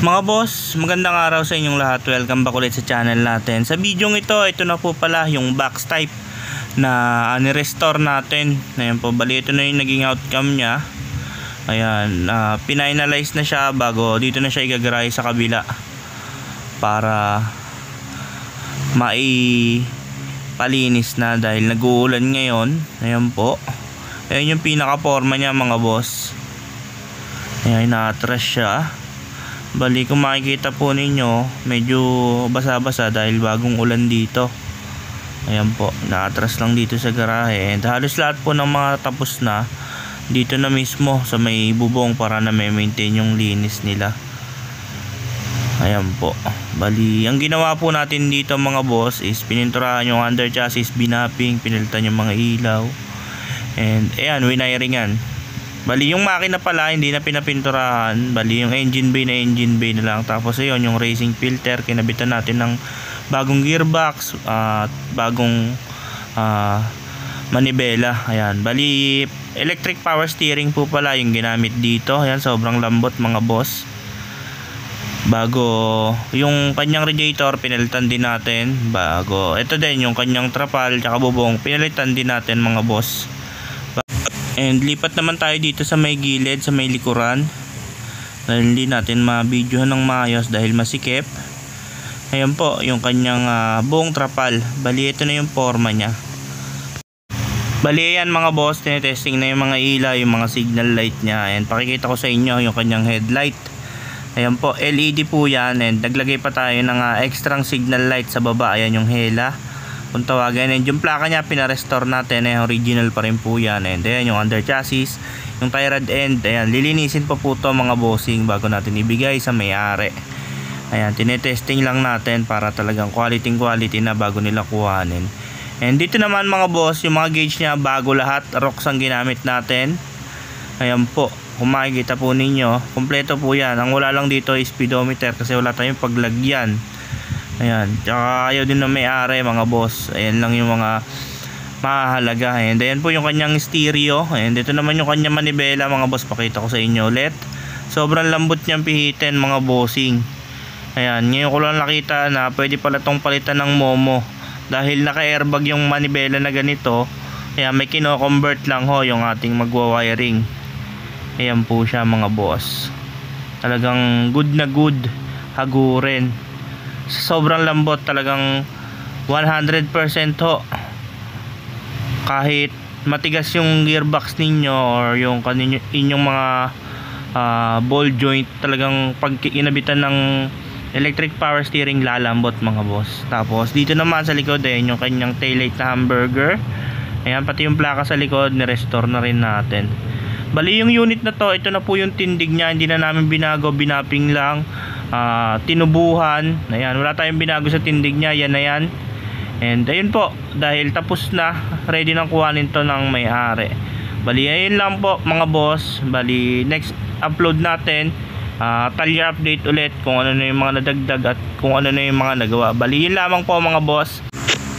Mga boss, magandang araw sa inyong lahat. Welcome back ulit sa channel natin. Sa video ito na po pala yung box type na ni-restore natin. Ayan po, bali ito na yung naging outcome niya. Ayan, pinalize na siya bago dito na siya igagaray sa kabila para maipalinis na dahil nag-uulan ngayon. Ayan po. Ayan yung pinaka-forma niya mga boss. Ayan, na-atras siya. Bali kung makikita po ninyo, medyo basa-basa dahil bagong ulan dito. Ayan po, na-atras lang dito sa garahe. And halos lahat po ng mga tapos na dito na mismo sa may bubong para na may maintain yung linis nila. Ayan po. Bali, ang ginawa po natin dito mga boss is pininturahan yung under chassis, binapping, pinilitan yung mga ilaw. And ayan, winiringan. Bali yung makina pala hindi na pinapinturahan. Bali yung engine bay na lang. Tapos ayun yung racing filter, kinabitan natin ng bagong gearbox at bagong manibela. Ayan. Bali electric power steering po pala yung ginamit dito. Ayan, sobrang lambot mga boss. Bago yung kanyang radiator pinalitan din natin. Bago ito din yung kanyang trapal tsaka bubong pinalitan din natin mga boss. And lipat naman tayo dito sa may gilid, sa may likuran, dahil hindi natin ma-videohan ng maayos dahil masikip. Ayan po yung kanyang buong trapal. Bali ito na yung forma nya. Bali yan mga boss, tinetesting na yung mga ilaw, yung mga signal light nya. And pakikita ko sa inyo yung kanyang headlight. Ayan po, LED po yan. And naglagay pa tayo ng extra signal light sa baba. Ayan yung hela kung tawagan. And yung plaka nya pinarestore natin, original pa rin po yan. And ayan yung under chassis, yung tie rod end, ayan, lilinisin pa po to mga bossing bago natin ibigay sa may-ari. Ayan, tinetesting lang natin para talagang quality na bago nila kuhanin. And dito naman mga boss, yung mga gauge nya bago lahat, rocks ang ginamit natin. Ayan po, kung makikita po ninyo, kompleto po yan. Ang wala lang dito is speedometer kasi wala tayong paglagyan. Ayan, tsaka ayaw din na may-ari mga boss. Ayan lang yung mga mahalaga. And ayan po yung kanyang stereo. And dito naman yung kanyang manibela mga boss. Pakita ko sa inyo ulit. Sobrang lambot niyang pihitin mga bossing. Ayan, ngayon ko lang nakita na pwede pala tong palitan ng Momo. Dahil naka-airbag yung manibela na ganito. Ayan, may kino-convert lang ho yung ating magwa-wiring. Ayan po siya mga boss. Talagang good na good hagurin. Sobrang lambot, talagang 100% ho. Kahit matigas yung gearbox ninyo or yung inyong mga ball joint, talagang pag inabitan ng electric power steering lalambot mga boss. Tapos dito naman sa likod yung kanyang taillight na hamburger. Ayan, pati yung plaka sa likod ni-restore na rin natin. Bali yung unit na to, ito na po yung tindig nya. Hindi na namin binago, binapping lang, tinubuhan. Ayan, wala tayong binago sa tindig nya. Yan na yan. And ayun po, dahil tapos na, ready nang kuhanin to ng may-ari. Bali ayun lang po mga boss. Bali next upload natin, talya update ulit kung ano na yung mga nadagdag at kung ano na yung mga nagawa. Bali yun lamang po mga boss.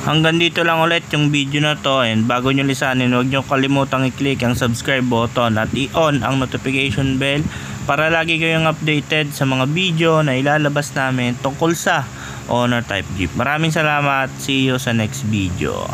Hanggang dito lang ulit yung video na to. And bago nyo lisanin, huwag nyo kalimutang i-click ang subscribe button at i-on ang notification bell para lagi kayong updated sa mga video na ilalabas namin tungkol sa Honor Type Jeep. Maraming salamat. See you sa next video.